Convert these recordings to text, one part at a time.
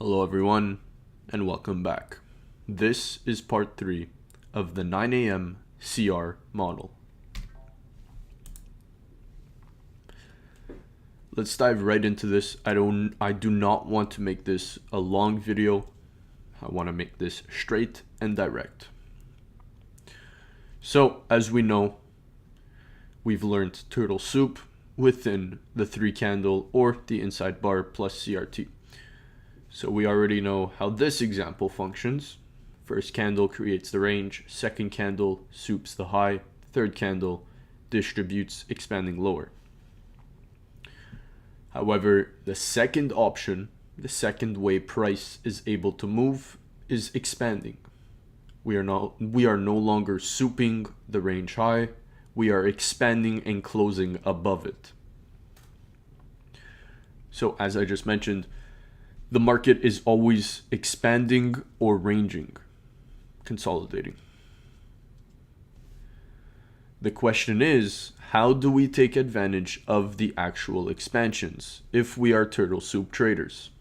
Hello everyone, and welcome back. This is part 3 of the 9 a.m. CR model. Let's dive right into this. I do not want to make this a long video. I want to make this straight and direct. So, as we know, we've learned turtle soup within the 3 candle or the inside bar plus CRT. So we already know how this example functions. First candle creates the range, second candle soups the high, third candle distributes expanding lower. However, the second option, the second way price is able to move, is expanding. We are no longer souping the range high, we are expanding and closing above it. So as I just mentioned, the market is always expanding or ranging, consolidating. The question is, how do we take advantage of the actual expansions if we are turtle soup traders?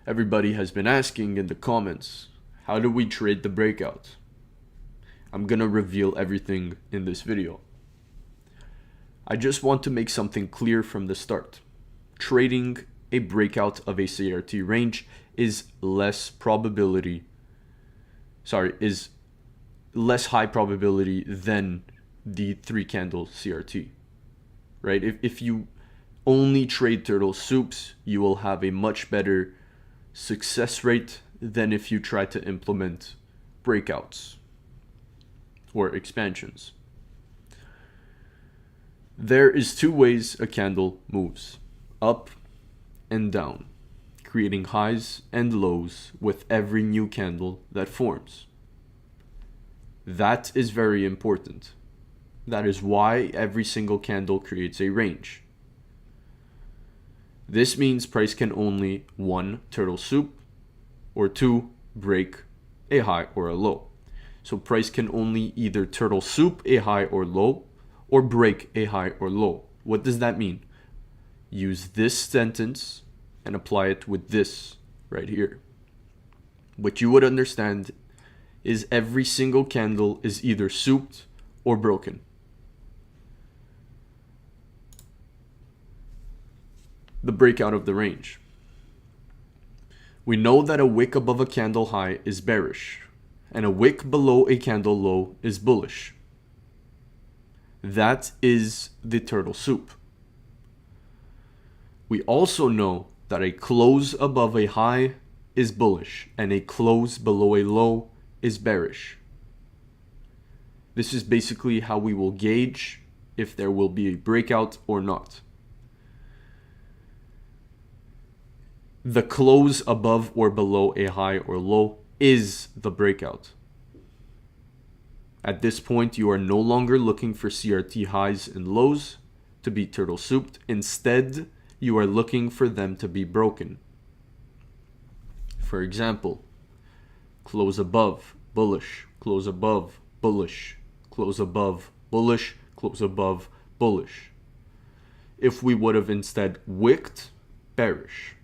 Everybody has been asking in the comments, how do we trade the breakout? I'm gonna reveal everything in this video. I just want to make something clear from the start. Trading a breakout of a CRT range is less high probability than the 3 candle CRT, right? If you only trade turtle soups, you will have a much better success rate than if you try to implement breakouts or expansions. There is 2 ways a candle moves: up and down, creating highs and lows with every new candle that forms. That is very important. That is why every single candle creates a range. This means price can only 1. Turtle soup, or 2. Break a high or a low. So price can only either turtle soup a high or low, or break a high or low. What does that mean? Use this sentence and apply it with this right here. What you would understand is every single candle is either souped or broken. The breakout of the range. We know that a wick above a candle high is bearish, and a wick below a candle low is bullish. That is the turtle soup. We also know that a close above a high is bullish and a close below a low is bearish. This is basically how we will gauge if there will be a breakout or not. The close above or below a high or low is the breakout. At this point, you are no longer looking for CRT highs and lows to be turtle souped. Instead, you are looking for them to be broken. For example, close above, bullish, close above, bullish, close above, bullish, close above, bullish. If we would have instead wicked, bearish.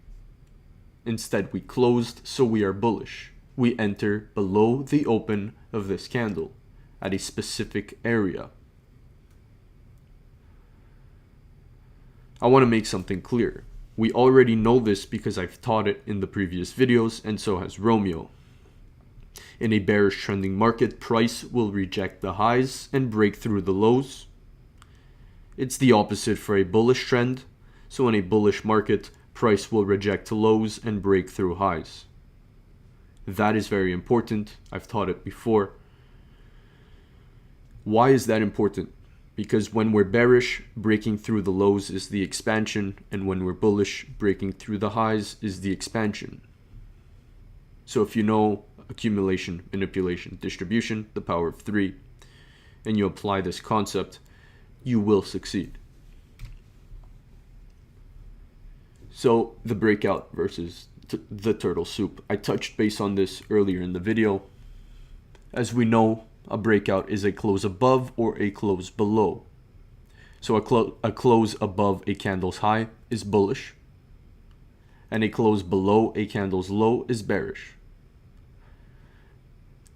Instead we closed, so we are bullish. We enter below the open of this candle at a specific area. I want to make something clear. We already know this because I've taught it in the previous videos, and so has Romeo. In a bearish trending market, price will reject the highs and break through the lows. It's the opposite for a bullish trend. So in a bullish market, price will reject lows and break through highs. That is very important. I've taught it before. Why is that important? Because when we're bearish, breaking through the lows is the expansion, and when we're bullish, breaking through the highs is the expansion. So if you know accumulation, manipulation, distribution, the power of 3, and you apply this concept, you will succeed. So the breakout versus the turtle soup. I touched base on this earlier in the video. As we know, a breakout is a close above or a close below. So a close above a candle's high is bullish. and a close below a candle's low is bearish.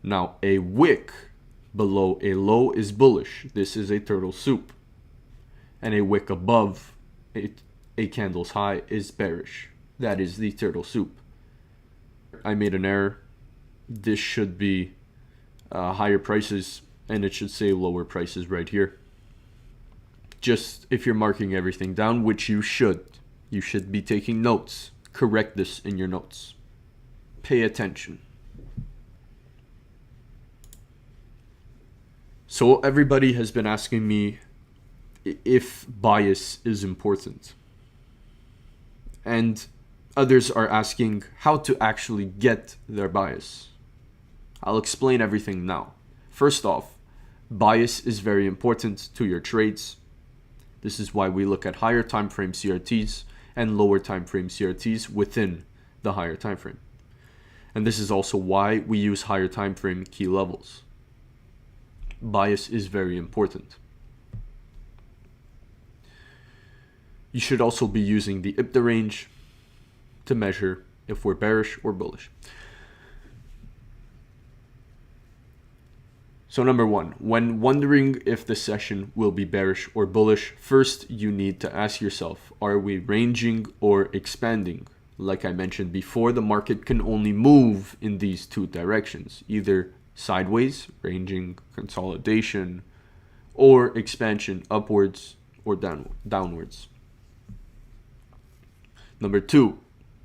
Now, a wick below a low is bullish. This is a turtle soup. And a wick above a candle's high is bearish. That is the turtle soup. I made an error. This should be higher prices, and it should say lower prices right here. Just if you're marking everything down, which you should be taking notes. Correct this in your notes. Pay attention. So everybody has been asking me if bias is important. And others are asking how to actually get their bias. I'll explain everything now. First off, bias is very important to your trades. This is why we look at higher time frame CRTs and lower time frame CRTs within the higher time frame. And this is also why we use higher time frame key levels. Bias is very important. You should also be using the IPTA range to measure if we're bearish or bullish. So number one, when wondering if the session will be bearish or bullish, first you need to ask yourself, are we ranging or expanding? Like I mentioned before, the market can only move in these two directions, either sideways, ranging, consolidation, or expansion upwards or downwards. Number two,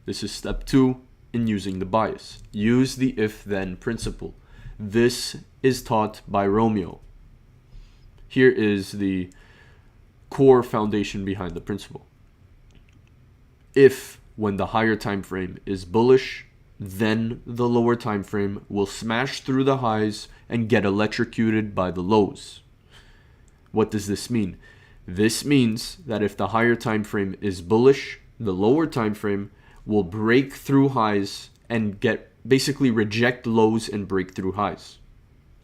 this is step 2 in using the bias. Use the if-then principle. This is taught by Romeo. Here is the core foundation behind the principle. If, when the higher time frame is bullish, then the lower time frame will smash through the highs and get electrocuted by the lows. What does this mean? This means that if the higher time frame is bullish, the lower time frame will break through highs and basically reject lows and break through highs.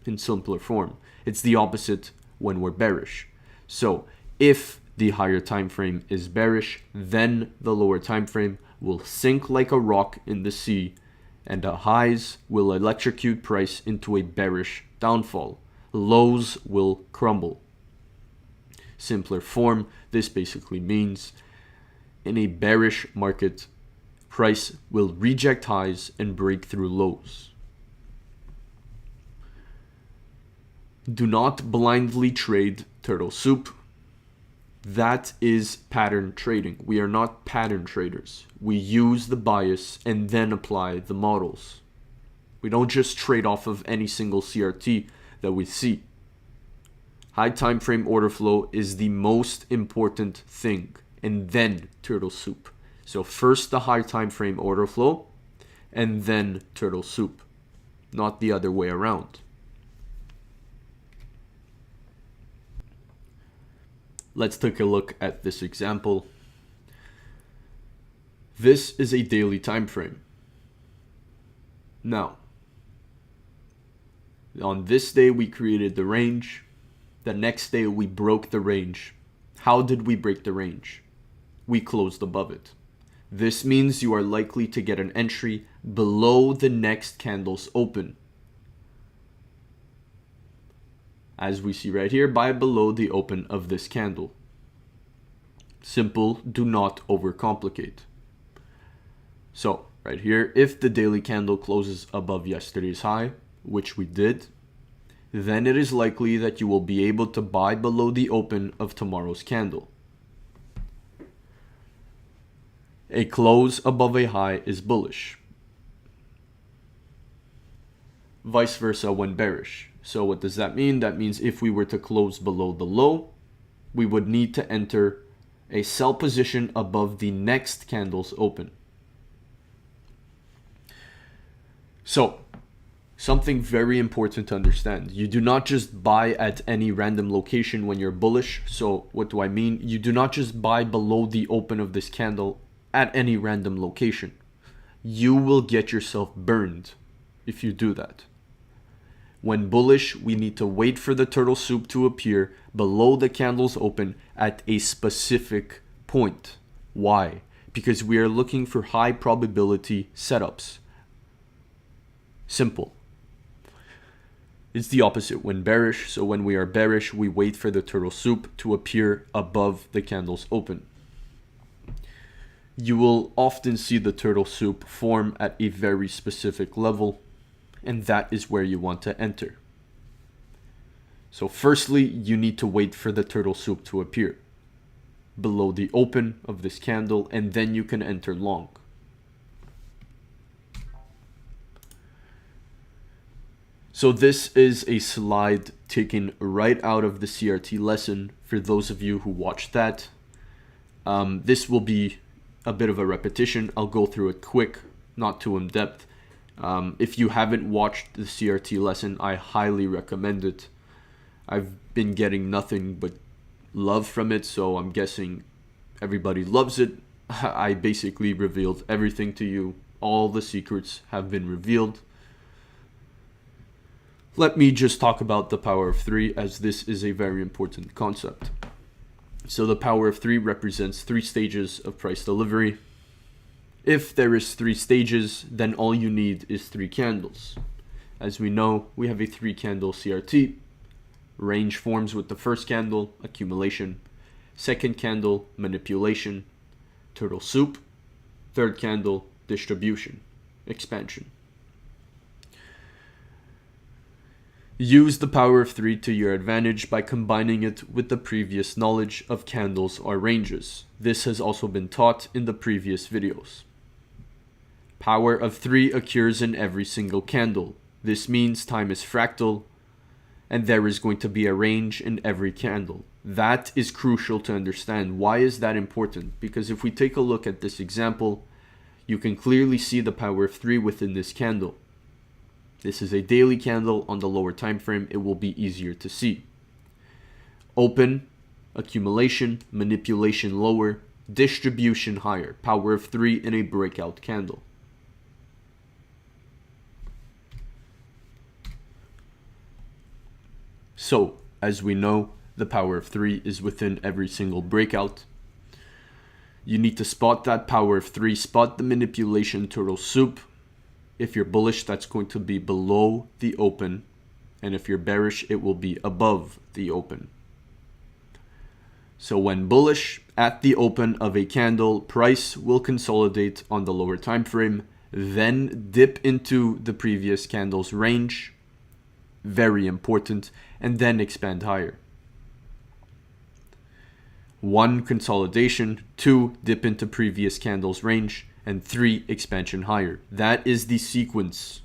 In simpler form, it's the opposite when we're bearish. So if the higher time frame is bearish, then the lower time frame will sink like a rock in the sea, and the highs will electrocute price into a bearish downfall. Lows will crumble. Simpler form, this basically means in a bearish market, price will reject highs and break through lows. Do not blindly trade turtle soup. That is pattern trading. We are not pattern traders. We use the bias and then apply the models. We don't just trade off of any single CRT that we see. High time frame order flow is the most important thing, and then turtle soup. So first the high time frame order flow, and then turtle soup, not the other way around. Let's take a look at this example. This is a daily time frame. Now, on this day we created the range. The next day we broke the range. How did we break the range? We closed above it. This means you are likely to get an entry below the next candle's open. As we see right here, buy below the open of this candle. Simple, do not overcomplicate. So, right here, if the daily candle closes above yesterday's high, which we did, then it is likely that you will be able to buy below the open of tomorrow's candle. A close above a high is bullish. Vice versa when bearish. So what does that mean? That means if we were to close below the low, we would need to enter a sell position above the next candle's open. So, something very important to understand. You do not just buy at any random location when you're bullish. So what do I mean? You do not just buy below the open of this candle at any random location. You will get yourself burned if you do that. When bullish, we need to wait for the turtle soup to appear below the candle's open at a specific point. Why? because we are looking for high probability setups. Simple. It's the opposite when bearish. So when we are bearish, we wait for the turtle soup to appear above the candle's open. You will often see the turtle soup form at a very specific level, and that is where you want to enter. So firstly, you need to wait for the turtle soup to appear below the open of this candle, and then you can enter long. So this is a slide taken right out of the CRT lesson for those of you who watched that. This will be a bit of a repetition. I'll go through it quick, not too in depth. If you haven't watched the CRT lesson, I highly recommend it. I've been getting nothing but love from it, so I'm guessing everybody loves it. I basically revealed everything to you. All the secrets have been revealed. Let me just talk about the power of three, as this is a very important concept. So the power of three represents 3 stages of price delivery. If there is 3 stages, then all you need is 3 candles. As we know, we have a 3 candle CRT. Range forms with the first candle, accumulation. Second candle, manipulation, turtle soup. Third candle, distribution, expansion. Use the power of 3 to your advantage by combining it with the previous knowledge of candles or ranges. This has also been taught in the previous videos. Power of 3 occurs in every single candle. This means time is fractal, and there is going to be a range in every candle. That is crucial to understand. Why is that important? Because if we take a look at this example, you can clearly see the power of 3 within this candle. This is a daily candle on the lower time frame. It will be easier to see. Open, accumulation, manipulation lower, distribution higher. Power of 3 in a breakout candle. So, as we know, the power of 3 is within every single breakout. You need to spot that power of 3, spot the manipulation turtle soup. If you're bullish, that's going to be below the open, and if you're bearish, it will be above the open. So when bullish, at the open of a candle, price will consolidate on the lower time frame, then dip into the previous candle's range, very important, and then expand higher. 1, consolidation. 2, dip into previous candle's range. And 3, expansion higher. That is the sequence.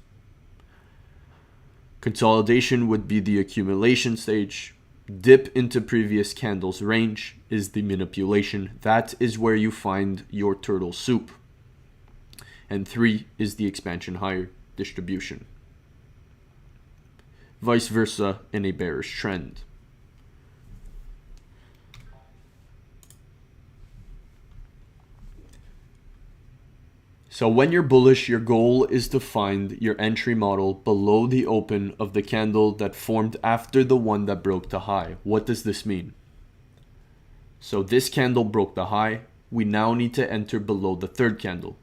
Consolidation would be the accumulation stage. Dip into previous candle's range is the manipulation. That is where you find your turtle soup. And 3 is the expansion higher, distribution. Vice versa in a bearish trend. So when you're bullish, your goal is to find your entry model below the open of the candle that formed after the one that broke the high. What does this mean? So this candle broke the high. We now need to enter below the third candle.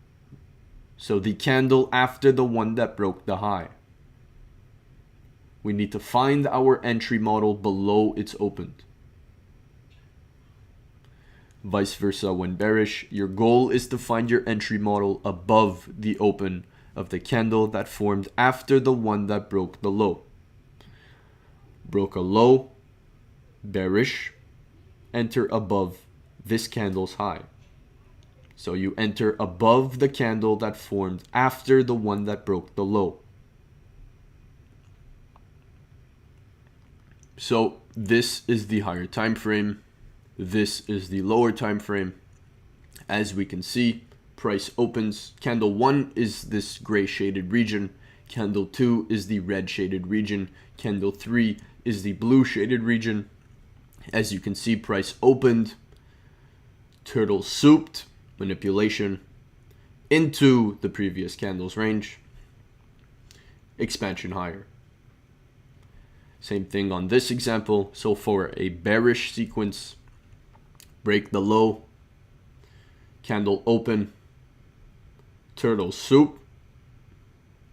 So the candle after the one that broke the high. We need to find our entry model below it's opened. Vice versa when bearish, your goal is to find your entry model above the open of the candle that formed after the one that broke the low. Broke a low, bearish, enter above this candle's high. So you enter above the candle that formed after the one that broke the low. So this is the higher time frame. This is the lower time frame. As we can see, price opens. Candle 1 is this gray shaded region. Candle 2 is the red shaded region. Candle 3 is the blue shaded region. As you can see, price opened, turtle souped, manipulation into the previous candle's range, expansion higher. Same thing on this example. So for a bearish sequence, break the low, candle open, turtle soup,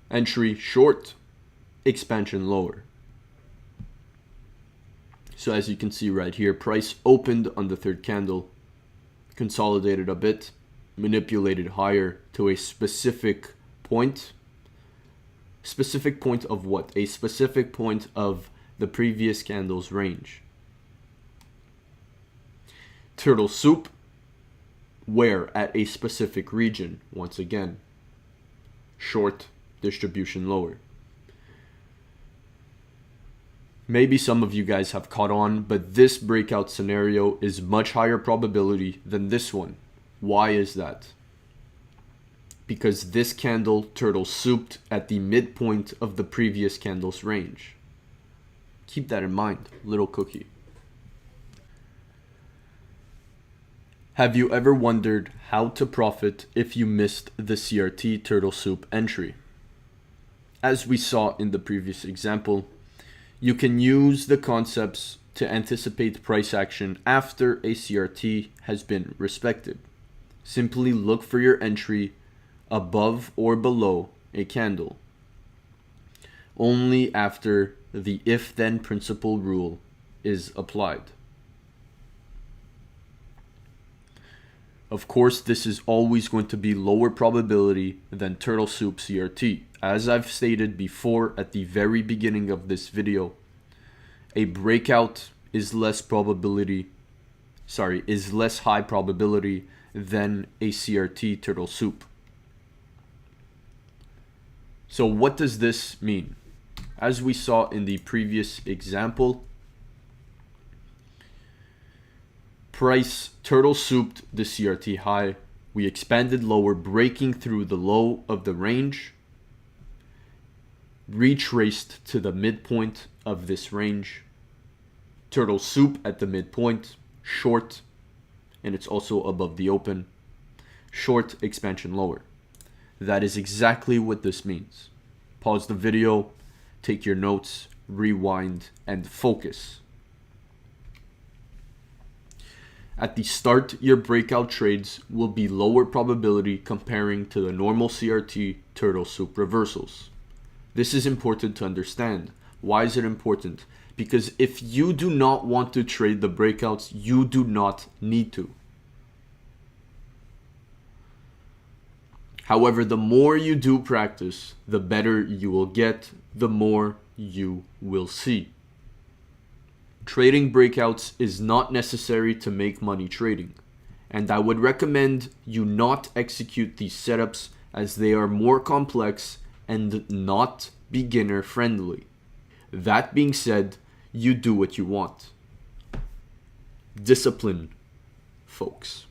entry short, expansion lower. So as you can see right here, price opened on the third candle, consolidated a bit, manipulated higher to a specific point. Specific point of what? A specific point of the previous candle's range. Turtle soup, where? At a specific region. Once again, short, distribution lower. Maybe some of you guys have caught on, but this breakout scenario is much higher probability than this one. Why is that? Because this candle turtle souped at the midpoint of the previous candle's range. Keep that in mind, little cookie. Have you ever wondered how to profit if you missed the CRT turtle soup entry? As we saw in the previous example, you can use the concepts to anticipate price action after a CRT has been respected. Simply look for your entry above or below a candle. Only after the if-then principle rule is applied. Of course, this is always going to be lower probability than turtle soup CRT. As I've stated before at the very beginning of this video, a breakout is less high probability than a CRT turtle soup. So what does this mean? As we saw in the previous example, price turtle souped the CRT high. We expanded lower, breaking through the low of the range, retraced to the midpoint of this range. Turtle soup at the midpoint, short, and it's also above the open. Short, expansion lower. That is exactly what this means. Pause the video, take your notes, rewind, and focus. At the start, your breakout trades will be lower probability comparing to the normal CRT turtle soup reversals. This is important to understand. Why is it important? Because if you do not want to trade the breakouts, you do not need to. However, the more you do practice, the better you will get, the more you will see. Trading breakouts is not necessary to make money trading, and I would recommend you not execute these setups as they are more complex and not beginner friendly. That being said, you do what you want. Discipline, folks.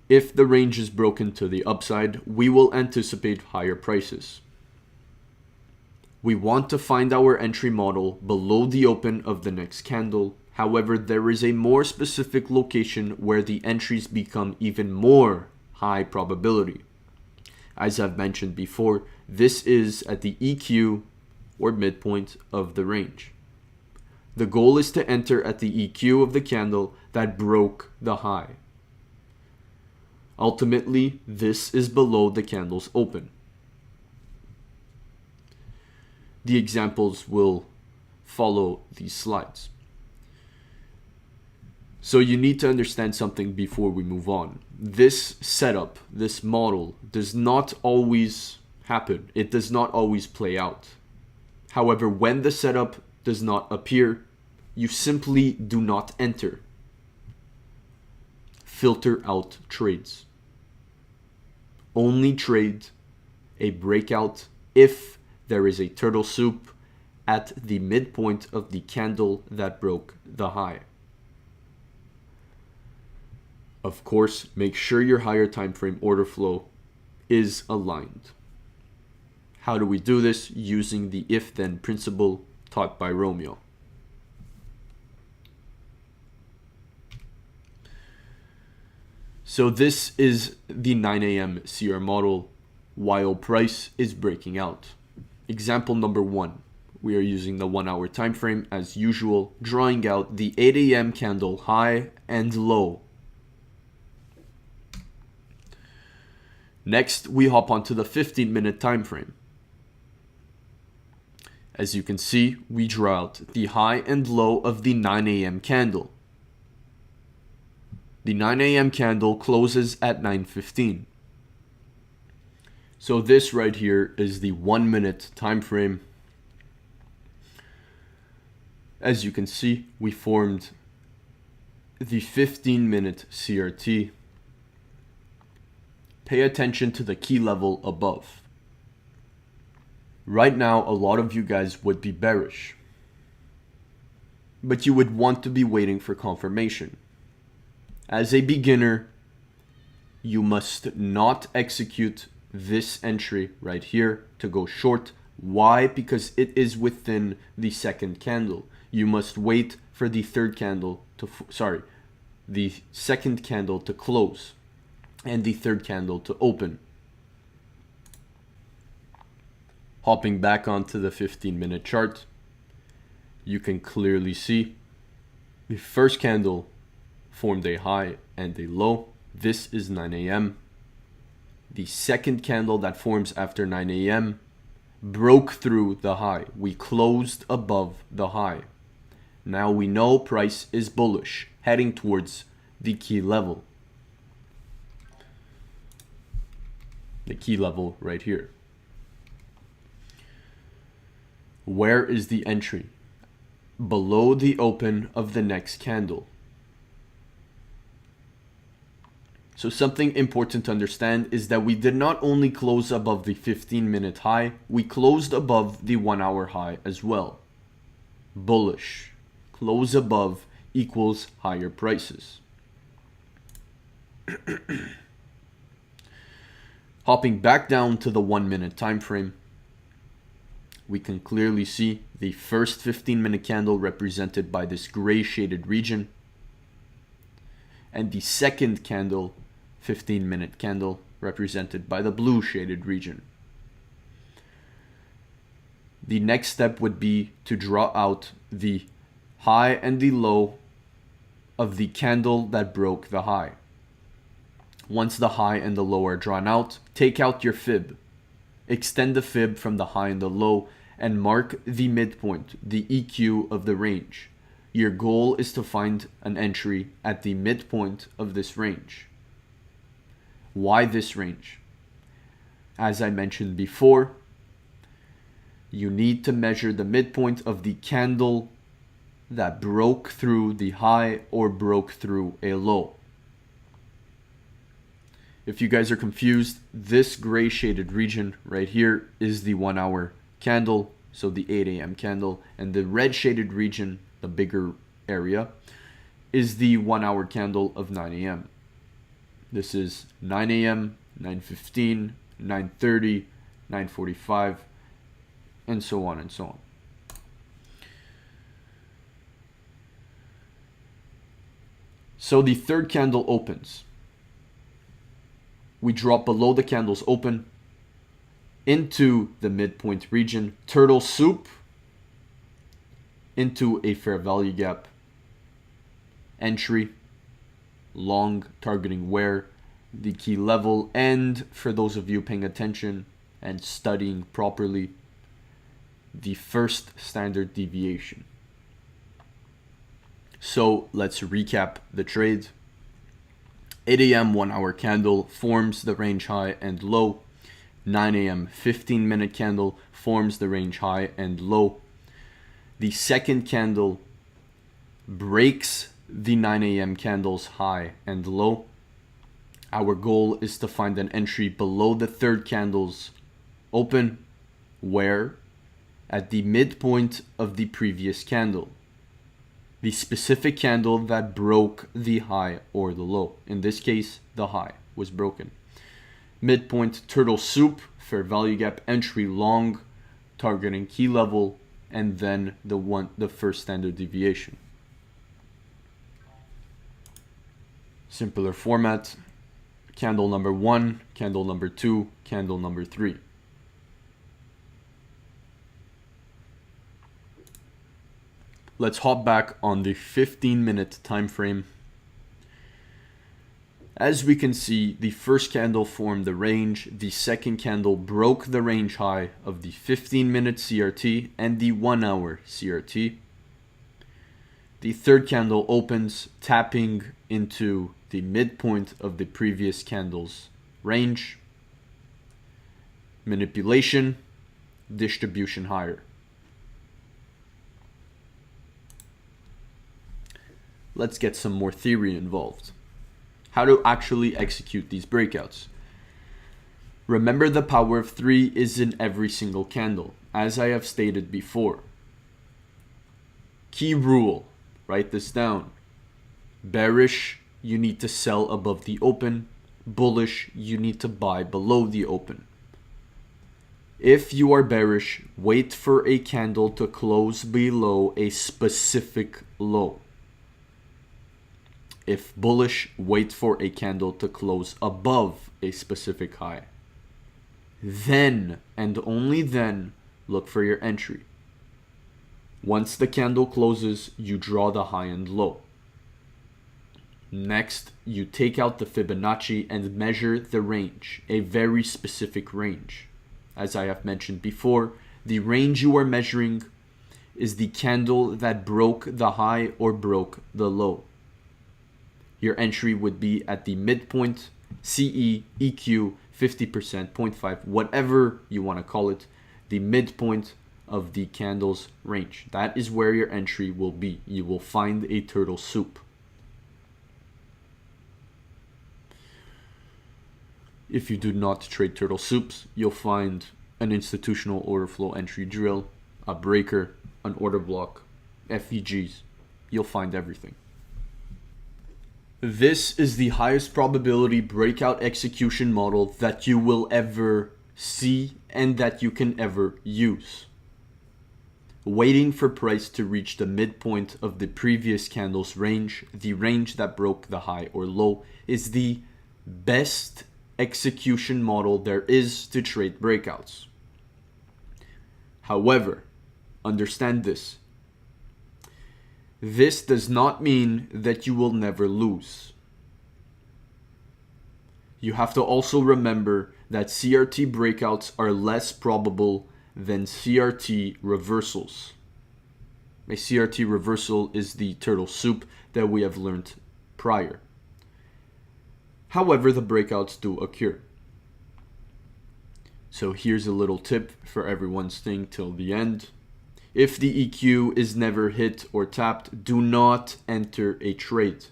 If the range is broken to the upside, we will anticipate higher prices. We want to find our entry model below the open of the next candle. However, there is a more specific location where the entries become even more high probability. As I've mentioned before, this is at the EQ or midpoint of the range. The goal is to enter at the EQ of the candle that broke the high. Ultimately, this is below the candle's open. The examples will follow these slides. So you need to understand something before we move on. This setup, this model, does not always happen. It does not always play out. However, when the setup does not appear, you simply do not enter. Filter out trades. Only trade a breakout if there is a turtle soup at the midpoint of the candle that broke the high. Of course, make sure your higher time frame order flow is aligned. How do we do this? Using the if-then principle taught by Romeo. So this is the 9 a.m. CR model while price is breaking out. Example number 1. We are using the 1 hour time frame as usual, drawing out the 8 a.m. candle high and low. Next, we hop onto the 15-minute time frame. As you can see, we draw out the high and low of the 9 a.m. candle. The 9 a.m. candle closes at 9:15. So this right here is the 1 minute time frame. As you can see, we formed the 15-minute CRT. Pay attention to the key level above. Right now, a lot of you guys would be bearish, but you would want to be waiting for confirmation. As a beginner, you must not execute this entry right here to go short. Why? Because it is within the second candle. You must wait for the third candle to, the second candle to close and the third candle to open. Hopping back onto the 15-minute chart, you can clearly see the first candle formed a high and a low. This is 9 a.m. The second candle that forms after 9 a.m. broke through the high. We closed above the high. Now we know price is bullish, heading towards the key level. The key level right here. Where is the entry? Below the open of the next candle. So something important to understand is that we did not only close above the 15-minute high, we closed above the 1-hour high as well. Bullish. Close above equals higher prices. Hopping back down to the 1 minute time frame, we can clearly see the first 15-minute candle represented by this gray shaded region, and the second candle, 15-minute candle, represented by the blue shaded region. The next step would be to draw out the high and the low of the candle that broke the high. Once the high and the low are drawn out, take out your fib. Extend the fib from the high and the low and mark the midpoint, the EQ of the range. Your goal is to find an entry at the midpoint of this range. Why this range? As I mentioned before, you need to measure the midpoint of the candle that broke through the high or broke through a low. If you guys are confused, this gray shaded region right here is the 1-hour candle, so the 8 a.m. candle, and the red shaded region, the bigger area, is the 1-hour candle of 9 a.m. This is 9 a.m., 9:15, 9:30, 9:45, and so on and so on. So the third candle opens. We drop below the candles open into the midpoint region, turtle soup into a fair value gap, entry, long targeting where, the key level, and for those of you paying attention and studying properly, the first standard deviation. So let's recap the trade. 8 a.m. 1-hour candle forms the range high and low. 9 a.m. 15-minute candle forms the range high and low. The second candle breaks the 9 a.m. candle's high and low. Our goal is to find an entry below the third candle's open, where at the midpoint of the previous candle. The specific candle that broke the high or the low. In this case, the high was broken. Midpoint, turtle soup, fair value gap, entry long, targeting key level, and then the first standard deviation. Simpler format, candle number 1, candle number 2, candle number 3. Let's hop back on the 15-minute time frame. As we can see, the first candle formed the range, the second candle broke the range high of the 15-minute CRT and the 1-hour CRT. The third candle opens, tapping into the midpoint of the previous candle's range. Manipulation, distribution higher. Let's get some more theory involved. How to actually execute these breakouts. Remember, the power of 3 is in every single candle, as I have stated before. Key rule, write this down. Bearish, you need to sell above the open. Bullish, you need to buy below the open. If you are bearish, wait for a candle to close below a specific low. If bullish, wait for a candle to close above a specific high. Then, and only then, look for your entry. Once the candle closes, you draw the high and low. Next, you take out the Fibonacci and measure the range, a very specific range. As I have mentioned before, the range you are measuring is the candle that broke the high or broke the low. Your entry would be at the midpoint, CE, EQ, 50%, 0.5, whatever you want to call it, the midpoint of the candle's range. That is where your entry will be. You will find a turtle soup. If you do not trade turtle soups, you'll find an institutional order flow entry drill, a breaker, an order block, FVGs. You'll find everything. This is the highest probability breakout execution model that you will ever see and that you can ever use. Waiting for price to reach the midpoint of the previous candle's range, the range that broke the high or low, is the best execution model there is to trade breakouts. However, understand this. This does not mean that you will never lose. You have to also remember that CRT breakouts are less probable than CRT reversals. A CRT reversal is the turtle soup that we have learned prior. However, the breakouts do occur. So here's a little tip for everyone staying till the end. If the EQ is never hit or tapped, do not enter a trade.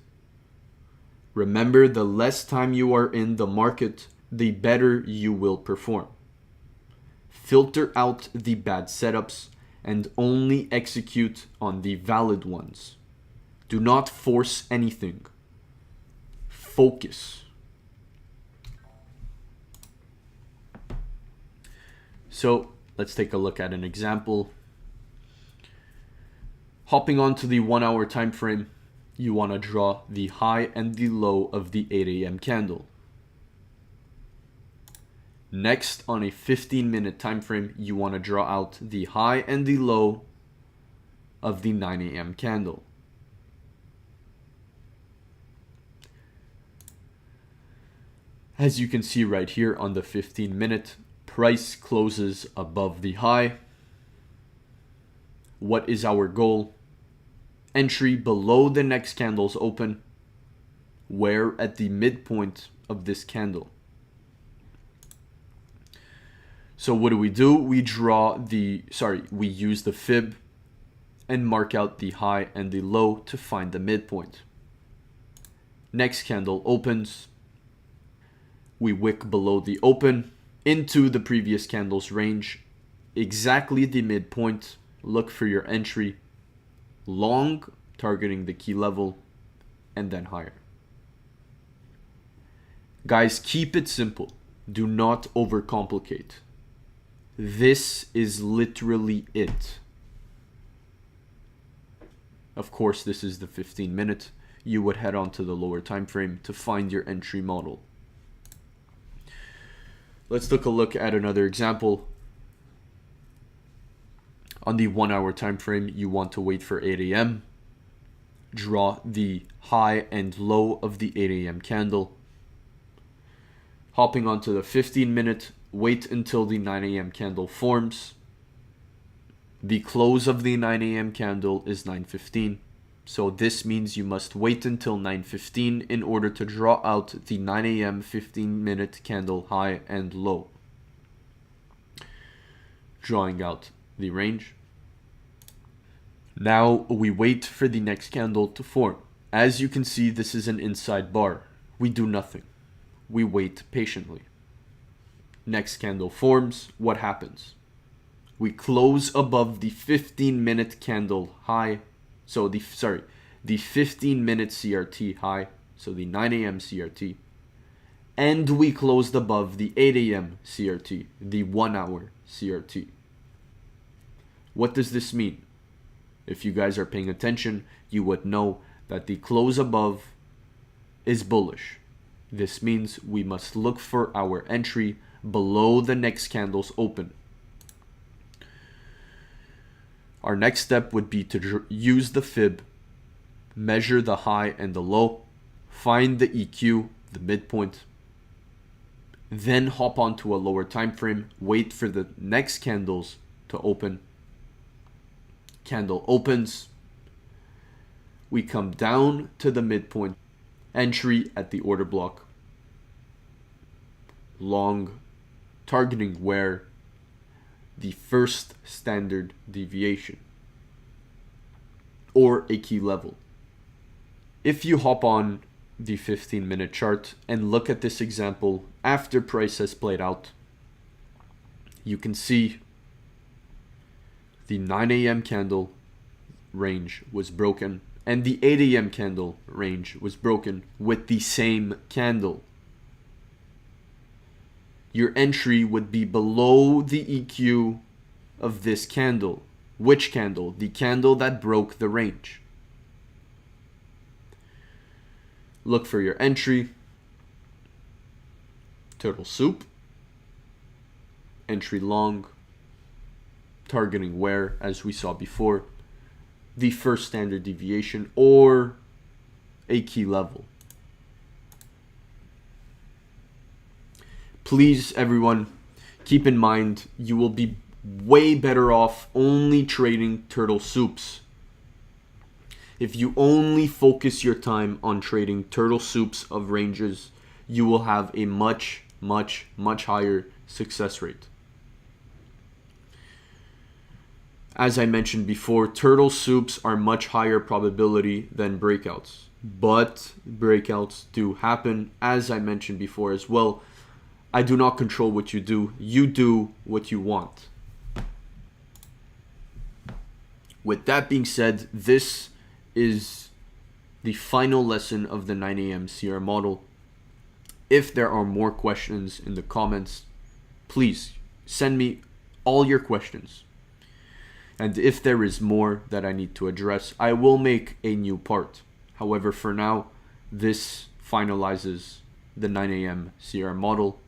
Remember, the less time you are in the market, the better you will perform. Filter out the bad setups and only execute on the valid ones. Do not force anything. Focus. So let's take a look at an example. Hopping onto the 1 hour time frame, you want to draw the high and the low of the 8 a.m. candle. Next, on a 15-minute time frame, you want to draw out the high and the low of the 9 a.m. candle. As you can see right here on the 15-minute, price closes above the high. What is our goal? Entry below the next candle's open, where at the midpoint of this candle. So what do? We use the fib and mark out the high and the low to find the midpoint. Next candle opens. We wick below the open into the previous candle's range, exactly the midpoint. Look for your entry, long, targeting the key level, and then higher. Guys, keep it simple. Do not overcomplicate. This is literally it. Of course, this is the 15-minute. You would head on to the lower time frame to find your entry model. Let's take a look at another example. On the 1 hour time frame, you want to wait for 8 a.m. Draw the high and low of the 8 a.m. candle. Hopping onto the 15-minute, wait until the 9 a.m. candle forms. The close of the 9 a.m. candle is 9:15. So this means you must wait until 9:15 in order to draw out the 9 a.m. 15-minute candle high and low. Drawing out the range. Now we wait for the next candle to form. As you can see, this is an inside bar. We do nothing. We wait patiently. Next candle forms. What happens? We close above the 15-minute candle high. So the 15-minute CRT high. So the 9 a.m. CRT. And we closed above the 8 a.m. CRT, the 1-hour CRT. What does this mean? If you guys are paying attention, you would know that the close above is bullish. This means we must look for our entry below the next candle's open. Our next step would be to use the fib, measure the high and the low, find the EQ, the midpoint, then hop onto a lower time frame, wait for the next candles to open. Candle opens, we come down to the midpoint, entry at the order block, long, targeting where the first standard deviation or a key level. If you hop on the 15-minute chart and look at this example after price has played out, you can see the 9 a.m. candle range was broken and the 8 a.m. candle range was broken with the same candle. Your entry would be below the EQ of this candle. Which candle? The candle that broke the range. Look for your entry. Turtle soup. Entry long. Targeting where, as we saw before, the first standard deviation or a key level. Please, everyone, keep in mind you will be way better off only trading turtle soups. If you only focus your time on trading turtle soups of ranges, you will have a much higher success rate. As I mentioned before, turtle soups are much higher probability than breakouts. But breakouts do happen, as I mentioned before as well. I do not control what you do. You do what you want. With that being said, this is the final lesson of the 9 a.m. CR model. If there are more questions in the comments, please send me all your questions. And if there is more that I need to address, I will make a new part. However, for now, this finalizes the 9 a.m. CR model.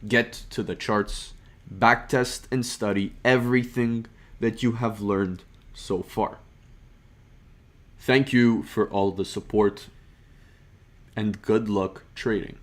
Get to the charts, backtest and study everything that you have learned so far. Thank you for all the support and good luck trading.